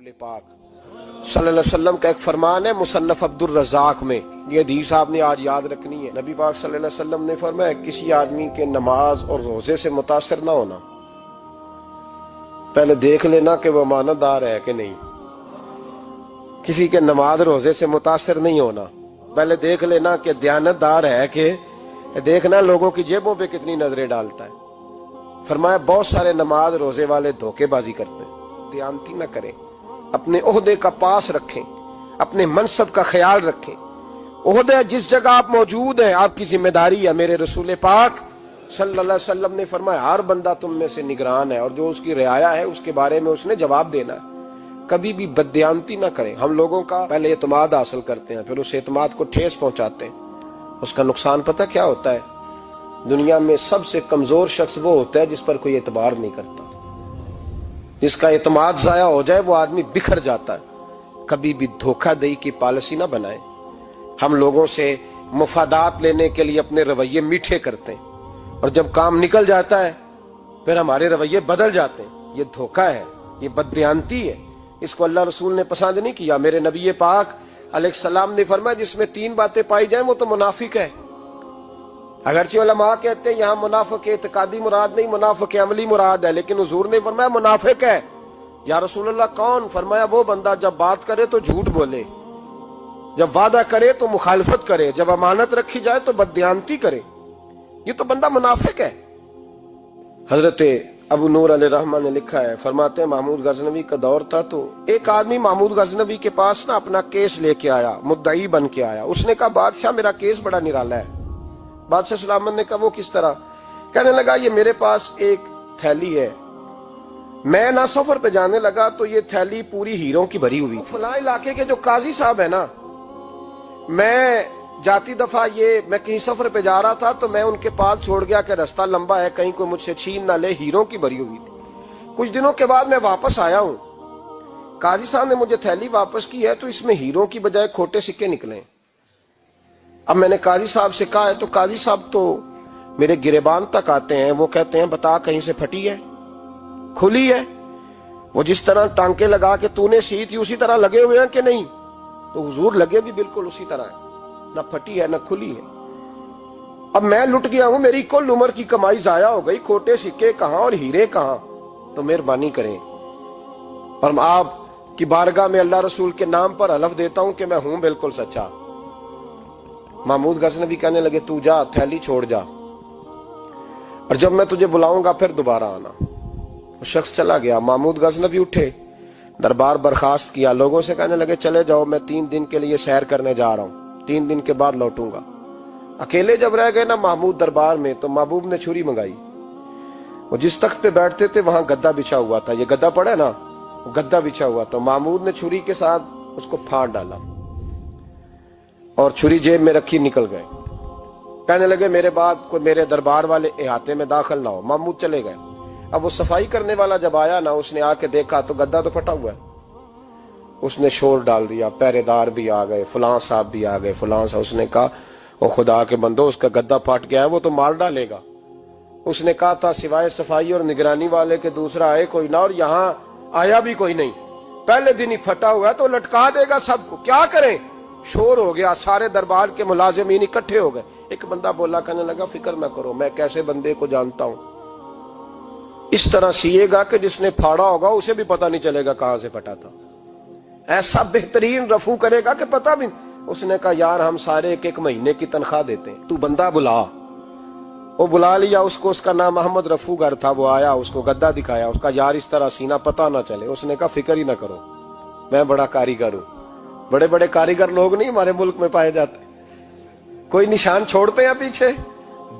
रसूल पाक सल्लल्लाहु अलैहि वसल्लम का एक फरमान है मुसन्नफ अब्दुर रज़ाक में, ये हदीस आपने आज याद रखनी है। नबी पाक सल्लल्लाहु अलैहि वसल्लम ने फरमाया किसी आदमी के नमाज और रोजे से मुतासिर ना होना, पहले देख लेना कि वो अमानतदार है कि नहीं। किसी के नमाज रोजे से मुतासिर नहीं होना, पहले देख लेना कि दयानतदार है कि देखना लोगों की जेबों पे कितनी नजरें डालता है। फरमाया बहुत सारे नमाज रोजे वाले धोखेबाजी करते हैं, दयानती न करें, अपने ओहदे का पास रखें, अपने मनसब का ख्याल रखें। ओहदे जिस जगह आप मौजूद हैं आपकी जिम्मेदारी है। मेरे रसूल पाक सल्लल्लाहु अलैहि वसल्लम ने फरमाया हर बंदा तुम में से निगरान है और जो उसकी रियाया है उसके बारे में उसने जवाब देना है। कभी भी बददयानती ना करें। हम लोगों का पहले एतमाद हासिल करते हैं, फिर उस एतमाद को ठेस पहुंचाते हैं। उसका नुकसान पता क्या होता है? दुनिया में सबसे कमजोर शख्स वो होता है जिस पर कोई एतबार नहीं करता। जिसका एतमाद जाया हो जाए वो आदमी बिखर जाता है। कभी भी धोखाधड़ी की पॉलिसी ना बनाए। हम लोगों से मुफादात लेने के लिए अपने रवैये मीठे करते हैं और जब काम निकल जाता है फिर हमारे रवैये बदल जाते हैं। ये धोखा है, ये बददयानती है। इसको अल्लाह रसूल ने पसंद नहीं किया। मेरे नबी पाक अलैहिस्सलाम ने फरमाया जिसमें तीन बातें पाई जाए वो तो मुनाफिक है। अगरचे उलमा कहते हैं यहाँ मुनाफिक इत्कादी मुराद नहीं, मुनाफिक अमली मुराद है, लेकिन हुजूर ने फरमाया मुनाफिक है। या रसूलल्लाह कौन? फरमाया वो बंदा जब बात करे तो झूठ बोले, जब वादा करे तो मुखालफत करे, जब अमानत रखी जाए तो बददयानती करे। ये तो बंदा मुनाफिक है। हजरत अबू नूर अलैहिर्रहमान ने लिखा है, फरमाते हैं महमूद गजनवी का दौर था तो एक आदमी महमूद गजनवी के पास ना अपना केस लेके आया, मुद्दई बन के आया। उसने कहा बादशाह मेरा केस बड़ा निराला है। बादशाह सलामत ने कहा वो किस तरह? कहने लगा ये मेरे पास एक थैली है, मैं ना सफर पे जाने लगा तो ये थैली पूरी हीरों की भरी हुई। फलां इलाके के जो काजी साहब है ना, मैं जाती दफा मैं कहीं सफर पे जा रहा था तो मैं उनके पास छोड़ गया कि रास्ता लंबा है, कहीं कोई मुझसे छीन ना ले, हीरों की भरी हुई थी। कुछ दिनों के बाद मैं वापस आया हूं, काजी साहब ने मुझे थैली वापस की है तो इसमें हीरों की बजाय खोटे सिक्के निकले। अब मैंने काजी साहब से कहा है तो काजी साहब तो मेरे गिरेबान तक आते हैं, वो कहते हैं बता कहीं से फटी है, खुली है? वो जिस तरह टांके लगा के तूने सी थी उसी तरह लगे हुए हैं कि नहीं? तो हुजूर लगे भी बिल्कुल उसी तरह है, ना फटी है ना खुली है। अब मैं लुट गया हूं, मेरी कुल उम्र की कमाई जाया हो गई, खोटे सिक्के कहां और हीरे कहां? तो मेहरबानी करें और आप की बारगाह में अल्लाह रसूल के नाम पर हलफ देता हूं कि मैं हूं बिल्कुल सच्चा। महमूद गजनवी कहने लगे तू जा, थैली छोड़ जा और जब मैं तुझे बुलाऊंगा फिर दोबारा आना। वो शख्स चला गया। महमूद गजनवी उठे, दरबार बर्खास्त किया, लोगों से कहने लगे चले जाओ, मैं 3 दिन के लिए सैर करने जा रहा हूं, 3 दिन के बाद लौटूंगा। अकेले जब रह गए ना महमूद दरबार में तो महबूब ने छुरी मंगाई। वो जिस तख्त पे बैठते थे वहां गद्दा बिछा हुआ था, ये गद्दा पड़ा है ना, वो गद्दा बिछा हुआ था। महमूद ने छुरी के साथ उसको फाड़ डाला और छुरी जेब में रखी निकल गए। कहने लगे मेरे बाद कोई मेरे दरबार वाले इहाते में दाखिल ना हो। महमूद चले गए। अब वो सफाई करने वाला जब आया ना, उसने आके देखा तो गद्दा तो फटा हुआ है। उसने शोर डाल दिया, पहरेदार भी आ गए, फलां साहब भी आ गए, फलां साहब। उसने कहा ओ खुदा के बंदो उसका गद्दा फट गया है, वो तो मार डालेगा। उसने कहा था सिवाय सफाई और निगरानी वाले के दूसरा आए कोई ना, और यहाँ आया भी कोई नहीं। पहले दिन ही फटा हुआ है तो लटका देगा सबको, क्या करें? शोर हो गया, सारे दरबार के मुलाजिमीन इकट्ठे हो गए। एक बंदा बोला, कहने लगा फिक्र ना करो, मैं कैसे बंदे को जानता हूं, इस तरह सिएगा कि जिसने फाड़ा होगा उसे भी पता नहीं चलेगा कहां से फटा था। ऐसा बेहतरीन रफू करेगा कि पता भी। उसने कहा यार हम सारे 1-1 महीने की तनख्वाह देते हैं, तू बंदा बुला। वो बुला लिया उसको, उसका नाम मोहम्मद रफूगर था। वो आया, उसको गद्दा दिखाया, उसका यार इस तरह सीना पता ना चले। उसने कहा फिक्र ही ना करो, मैं बड़ा कारीगर हूं। बड़े बड़े कारीगर लोग नहीं हमारे मुल्क में पाए जाते, कोई निशान छोड़ते हैं पीछे?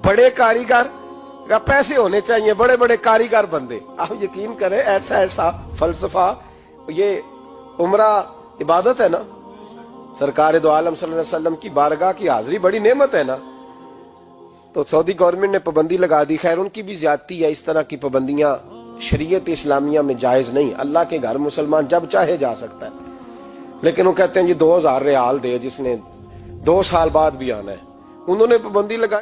बड़े कारीगर का पैसे होने चाहिए, बड़े बड़े कारीगर बंदे। आप यकीन करें ऐसा ऐसा फलसफा, ये उम्रा इबादत है ना, सरकार दो आलम सल्लल्लाहु अलैहि वसल्लम की बारगाह की हाजिरी बड़ी नेमत है ना। तो सऊदी गवर्नमेंट ने पाबंदी लगा दी, खैर उनकी भी ज्यादती है। इस तरह की पाबंदियां शरीयत इस्लामिया में जायज नहीं। अल्लाह के घर मुसलमान जब चाहे जा सकता है, लेकिन वो कहते हैं जी 2000 रियाल दे जिसने 2 साल बाद भी आना है। उन्होंने पाबंदी लगाई।